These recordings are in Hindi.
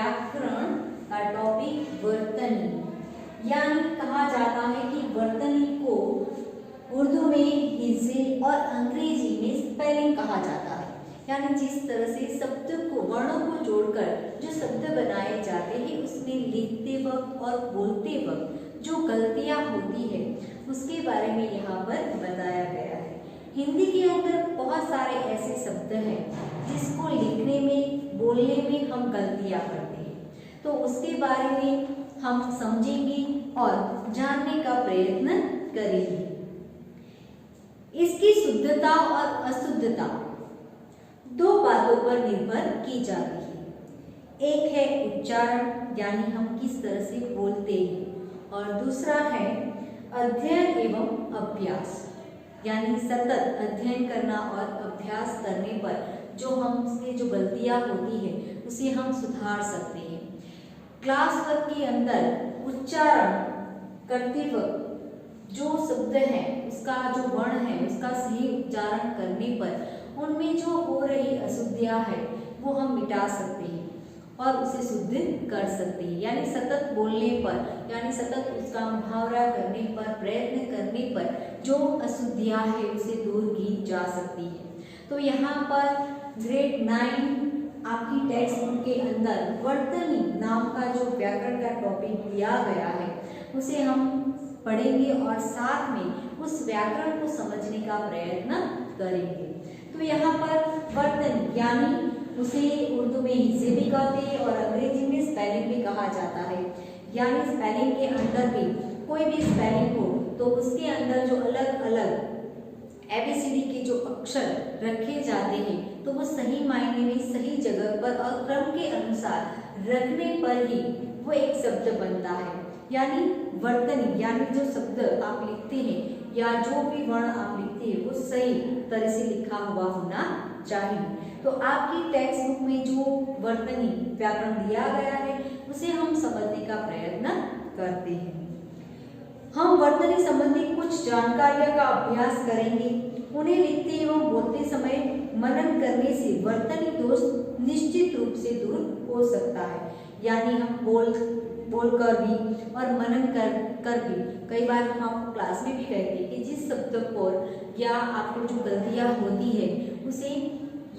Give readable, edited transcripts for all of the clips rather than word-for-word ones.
व्याकरण का टॉपिक वर्तनी, यानी कहा जाता है कि वर्तनी को उर्दू में हिज्जे और अंग्रेजी में स्पेलिंग कहा जाता है। यानी जिस तरह से शब्द को वर्णों को जोड़कर जो शब्द बनाए जाते हैं उसमें लिखते वक्त और बोलते वक्त जो गलतियां होती है उसके बारे में यहाँ पर बताया गया है। हिंदी के अंदर बहुत सारे ऐसे शब्द हैं जिसको लिखने में बोलने में हम गलतियां करते हैं, तो उसके बारे में हम समझेंगे और जानने का प्रयत्न करेंगे। इसकी शुद्धता और अशुद्धता दो बातों पर निर्भर की जाती है। एक है उच्चारण, यानी हम किस तरह से बोलते हैं, और दूसरा है अध्ययन एवं अभ्यास, यानी सतत अध्ययन करना और अभ्यास करने पर जो हमसे जो गलतियां होती है उसे हम सुधार सकते हैं। क्लास वर्क के अंदर उच्चारण करते वक्त जो शब्द है उसका जो वर्ण है उसका सही उच्चारण करने पर उनमें जो हो रही अशुद्धियां है वो हम मिटा सकते हैं और उसे शुद्ध कर सकते हैं। यानी सतत बोलने पर, यानी सतत उसका मुहावरा करने पर, प्रयत्न करने पर जो अशुद्धियां है उसे दूर की जा सकती है। तो यहाँ पर ग्रेड 9 आपकी टेक्स्ट बुक के अंदर वर्तनी नाम का जो व्याकरण का टॉपिक दिया गया है उसे हम पढ़ेंगे और साथ में उस व्याकरण को समझने का प्रयत्न करेंगे। तो यहाँ पर वर्तनी यानी उसे उर्दू में हिज्जे भी कहते हैं और अंग्रेजी में स्पेलिंग भी कहा जाता है। यानी स्पेलिंग के अंदर भी कोई भी स्पेलिंग हो तो उसके अंदर जो अलग अलग ABCD के जो अक्षर रखे जाते हैं तो वो सही मायने में सही जगह पर और क्रम के अनुसार रखने पर ही वो एक शब्द बनता है। यानी वर्तनी यानी जो शब्द आप लिखते हैं या जो भी वर्ण आप लिखते हैं वो सही तरह से लिखा हुआ होना चाहिए। तो आपकी टेक्स्ट बुक में जो वर्तनी व्याकरण दिया गया है उसे हम समझने का प्रयत्न करते हैं। हम वर्तनी संबंधी कुछ जानकारियों का अभ्यास करेंगे। उन्हें लिखते एवं बोलते समय मनन करने से वर्तनी दोष निश्चित रूप से दूर हो सकता है। यानी हम बोलकर भी और मनन कर भी, कई बार हम आपको क्लास में भी कहते हैं कि जिस शब्द पर या आपको जो गलतियां होती है उसे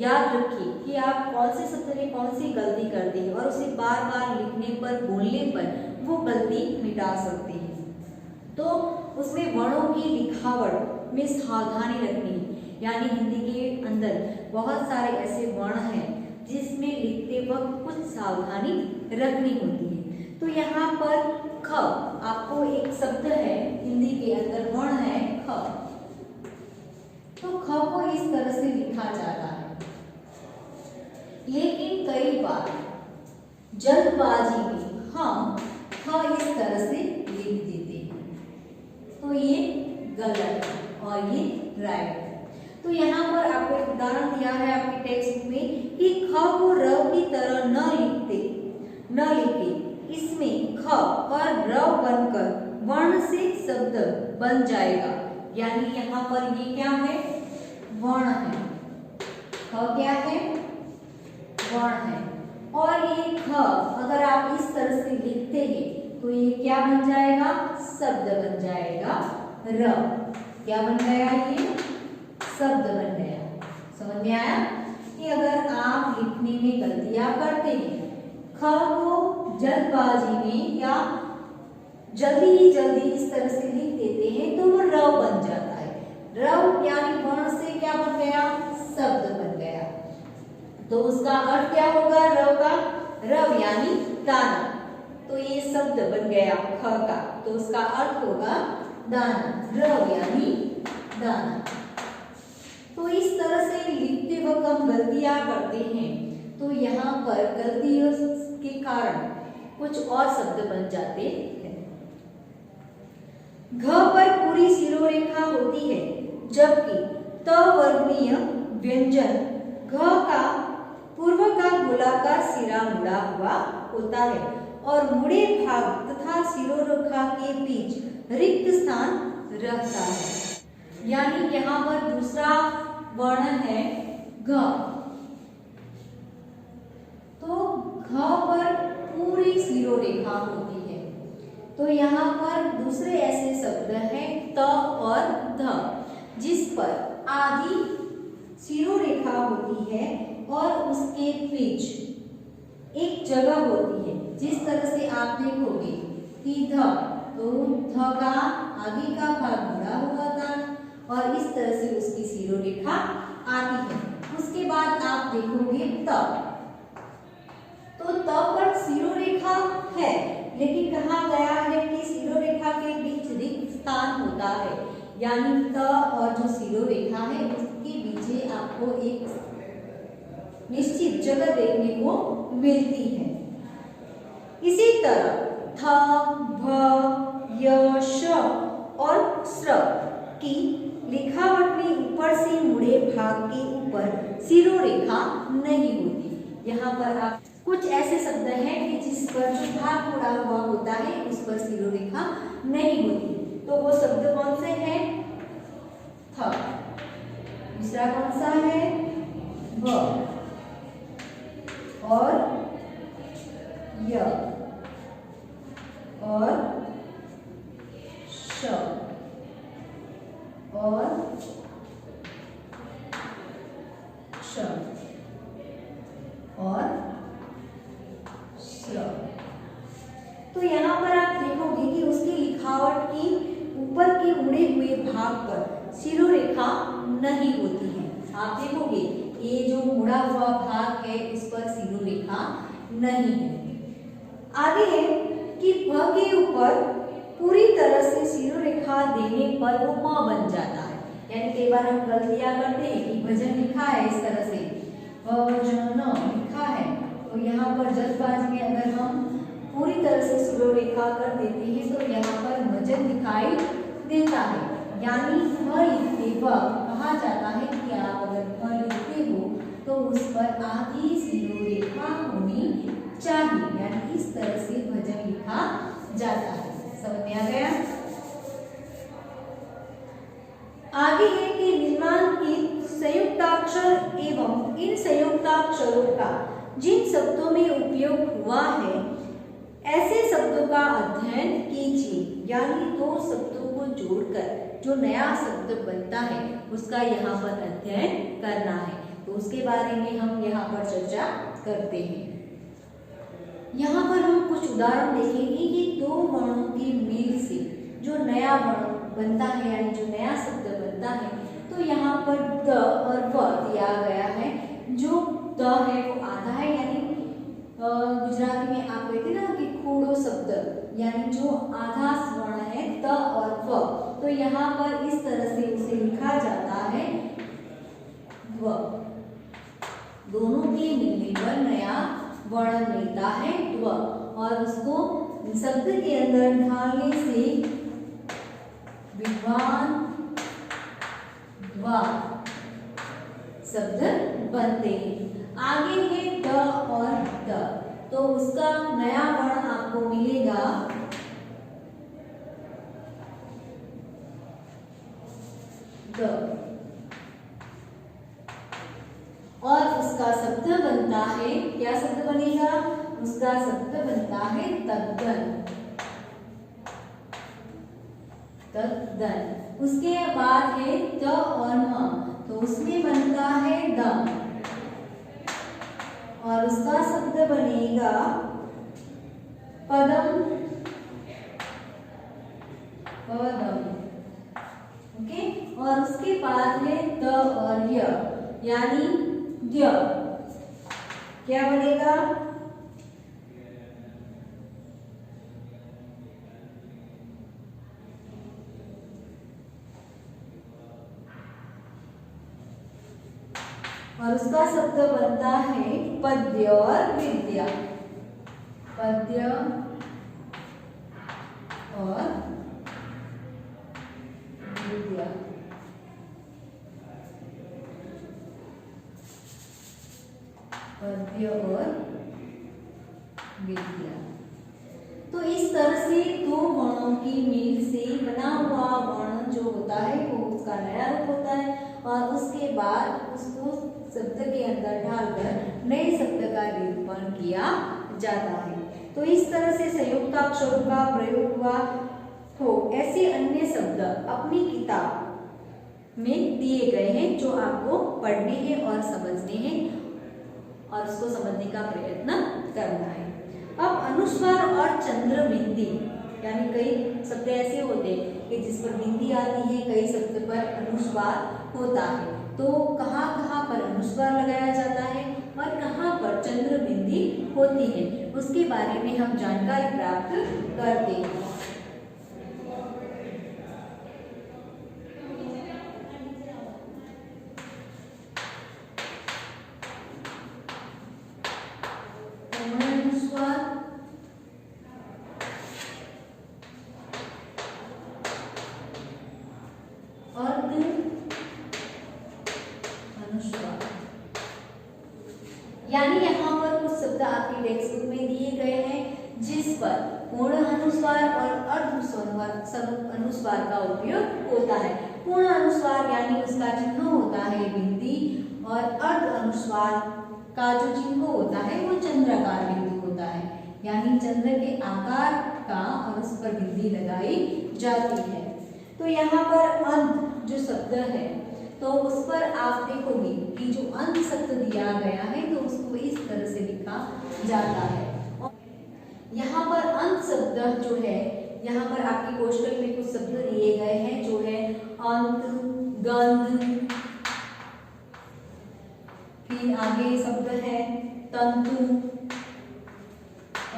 याद रखिए कि आप कौन से शब्द में कौन सी गलती करते हैं और उसे बार बार लिखने पर, बोलने पर वो गलती मिटा सकते हैं। तो उसमें वर्णों की लिखावट में सावधानी रखनी है। यानी हिंदी के अंदर बहुत सारे ऐसे वर्ण हैं जिसमें लिखते वक्त कुछ सावधानी रखनी होती है। तो यहाँ पर ख, आपको एक शब्द है हिंदी के अंदर वर्ण है ख, तो ख को इस तरह से लिखा जाता है, लेकिन कई बार जल्दबाजी में हम ख इस तरह से लिख देते हैं, तो ये गलत है और ये राइट है। तो यहाँ पर आपको एक उदाहरण दिया है आपकी टेक्स्ट में कि ख को र की तरह न लिखे, इसमें ख और र बनकर वर्ण से शब्द बन जाएगा। यानी यहाँ पर ये क्या है, वर्ण है, ख क्या है, वर्ण है, और ये ख अगर आप इस तरह से लिखते हैं तो ये क्या बन जाएगा, शब्द बन जाएगा। र क्या बन गया, ये शब्द बन गया। समझ में आया कि अगर आप लिखने में गलतियां करते हैं, ख को जल्दबाजी में या जल्दी इस तरह से लिख देते हैं तो वो र बन जाता है। र यानी वर्ण से क्या बन गया, शब्द बन गया। तो उसका अर्थ क्या होगा र का, रव यानी दाना, तो ये शब्द बन गया ख का, तो उसका अर्थ होगा दाना, रव यानी दाना। तो इस तरह से लिखते वक्त हम गलतियां करते हैं, तो यहाँ पर गलतियों के कारण कुछ और शब्द बन जाते हैं। घ पर पूरी शिरोरेखा होती है, जबकि त वर्णीय व्यंजन घ का पूर्व का गोलाकार सिरा मुड़ा हुआ होता है और मुड़े भाग तथा शिरोरेखा के बीच रिक्त स्थान रहता है। यानी यहाँ पर दूसरा वर्ण है घ, तो घ पर पूरी सिरोरेखा होती है। तो यहाँ पर दूसरे ऐसे शब्द हैं त और ध, जिस पर आधी सिरोरेखा होती है और उसके बीच एक जगह होती है। जिस तरह से आप देखोगे कि ध, तो ध का आगे का भाग मुड़ा हुआ था और इस तरह से उसकी सिरोरेखा आती है। उसके बाद आप देखोगे त, तो त पर सिरोरेखा है, लेकिन कहा गया है कि सिरोरेखा के बीच रिक्त स्थान होता है, यानी त और जो सिरोरेखा है उसके बीच आपको एक निश्चित जगह देखने को मिलती है। इसी तरह थ, भ, य, श और श्र की लिखावट में ऊपर से मुड़े भाग के ऊपर सिरोरेखा नहीं होती। यहाँ पर आप कुछ ऐसे शब्द हैं कि जिस पर जो भाग मुड़ा हुआ होता है उस पर सिरोरेखा नहीं होती। तो वो शब्द कौन से हैं? थ, दूसरा कौन सा है? भ और य और श और श और श्र। तो यहाँ पर आप देखोगे कि उसकी लिखावट की ऊपर के मुड़े हुए भाग पर सिरोरेखा नहीं होती है। आप देखोगे ये जो मुड़ा हुआ भाग है उस पर सिरोरेखा नहीं है। आगे है कि भ के ऊपर पूरी तरह से सिरोरेखा देने पर वो म बन जाता है। यानी कई बार हम गलतियां करते हैं कि भजन लिखा है इस तरह से भजन लिखा है, तो यहाँ पर जल्दबाजी में अगर हम पूरी तरह से सिरोरेखा कर देते हैं तो यहाँ पर भजन दिखाई देता है। यानी भ लिखते वक्त कहा जाता है कि आप अगर भ लिखते हो तो उस पर आधी सिरोरेखा होनी चाहिए, यानी इस तरह से भजन लिखा जाता है। समझ में आ गया? आगे है कि निम्नांकित संयुक्ताक्षर एवं इन संयुक्ताक्षरों का जिन शब्दों में उपयोग हुआ है ऐसे शब्दों का अध्ययन कीजिए। यानी दो शब्दों को जोड़कर जो नया शब्द बनता है उसका यहाँ पर अध्ययन करना है। तो उसके बारे में हम यहाँ पर चर्चा करते हैं। यहाँ पर हम कुछ उदाहरण देखेंगे कि दो वर्णों के मेल से जो नया वर्ण बनता है, यानी जो नया शब्द बनता है। तो यहाँ पर द और व दिया गया है। जो द है वो आधा है, यानी गुजराती में आप कहते ना कि खूड़ो शब्द, यानी जो आधा स्वर्ण है द और व। तो यहाँ पर इस तरह से उसे लिखा जाता है व। दोनों के मिलने पर नया वर्ण मिलता है व, और उसको शब्द के अंदर ढालने से विद्वान द्वा शब्द बनते हैं। आगे है द और द, तो उसका नया वर्ण आपको मिलेगा द, और उसका शब्द बनता है, क्या शब्द बनेगा? उसका शब्द बनता है तद्दन। तद्दन। उसके बाद है द और म, तो उसमें बनता है दम, और उसका शब्द बनेगा पदम। पदम। ओके, और उसके बाद है द और य, यानी द्य। क्या बनेगा? और उसका शब्द बनता है पद्य और विद्या। पद्य और विद्या। पद्य और विद्या। तो इस तरह से दो वर्णों की मेल से बना हुआ वर्ण जो होता है वो उसका नया रूप होता है, और उसके बाद उसको शब्द के अंदर ढालकर नए शब्द का निरूपण किया जाता है। तो इस तरह से संयुक्ताक्षरों का प्रयोग हुआ हो ऐसे अन्य शब्द अपनी किताब में दिए गए हैं जो आपको पढ़ने हैं और समझने हैं और उसको समझने का प्रयत्न करना है। अब अनुस्वार और चंद्र बिंदी यानी कई शब्द ऐसे होते हैं कि जिस पर बिंदी आती है, कई शब्द पर अनुस्वार होता है। तो कहाँ कहाँ पर अनुस्वार लगाया जाता है और कहाँ पर चंद्र बिंदी होती है, उसके बारे में हम जानकारी प्राप्त करते हैं। यानी यहाँ पर कुछ शब्द आपके टेक्स्ट बुक में दिए गए हैं जिस पर पूर्ण अनुस्वार और अर्ध अनुस्वार का उपयोग होता है। पूर्ण अनुस्वार यानी उसका चिन्ह होता है बिंदी और अर्ध अनुस्वार का जो चिन्ह होता है वो चंद्राकार बिंदु होता है, यानी चंद्र के आकार का और उस पर बिंदी लगाई जाती है। तो यहाँ पर अंत जो शब्द है तो उस पर आप देखोगे कि जो अंत शब्द दिया गया है तो उसको इस तरह से लिखा जाता है। यहाँ पर अंत शब्द जो है, यहाँ पर आपकी कोष्टक में कुछ शब्द दिए गए हैं जो है अंत, गंध, फिर आगे शब्द है तंतु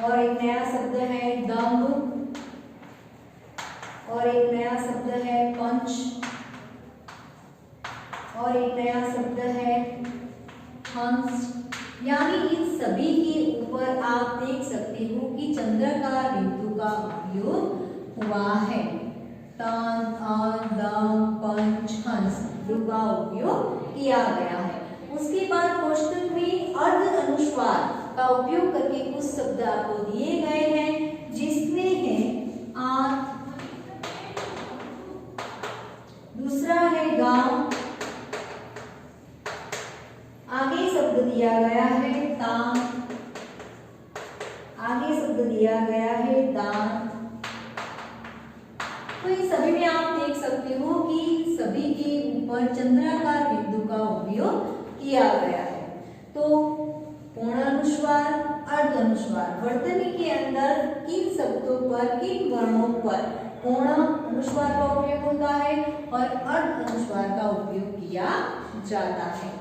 और एक नया शब्द है दंभ और एक नया शब्द है पंच और एक नया शब्द है हंस। यानी इन सभी के ऊपर आप देख सकते हो कि चंद्राकार बिंदु का उपयोग हुआ है। तान, आन, दाम, पंच, हंस का उपयोग किया गया है। उसके बाद कोष्टक में अर्ध अनुस्वार का उपयोग करके कुछ शब्द आपको दिए गए हैं जिसमें है आंत, दूसरा है गांव, आगे शब्द दिया गया है ताम, आगे शब्द दिया गया है दान। तो इन सभी में आप देख सकते हो कि सभी के ऊपर चंद्राकार बिंदु का उपयोग किया गया है। तो पूर्ण अनुस्वार, अर्ध अनुस्वार, वर्तनी के अंदर किन शब्दों पर, किन वर्णों पर पूर्ण अनुस्वार का उपयोग होता है और अर्ध अनुस्वार का उपयोग किया जाता है।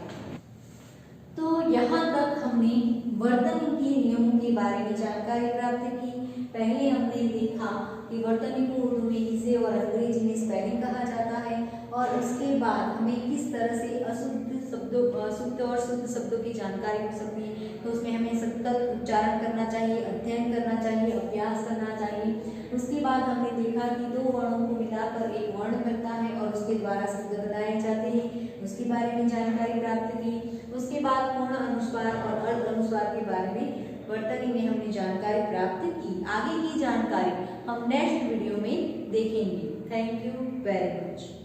तो यहाँ तक हमने वर्तनी के नियमों के बारे में जानकारी प्राप्त की। पहले हमने देखा कि वर्तनी को उर्दू में इसे और अंग्रेजी में स्पेलिंग कहा जाता है और उसके बाद हमें किस तरह से अशुद्ध शब्दों, शुद्ध और शुद्ध शब्दों की जानकारी हो सकती है। तो उसमें हमें सतत उच्चारण करना चाहिए, अध्ययन करना चाहिए, अभ्यास करना चाहिए। उसके बाद हमने देखा कि दो वर्णों को मिलाकर एक वर्ण बनता है और उसके द्वारा शब्द बनाए जाते हैं, उसके बारे में जानकारी प्राप्त की। उसके बाद पूर्ण अनुस्वार और अर्ध अनुस्वार के बारे में वर्तनी में हमने जानकारी प्राप्त की। आगे की जानकारी हम नेक्स्ट वीडियो में देखेंगे। Thank you very much.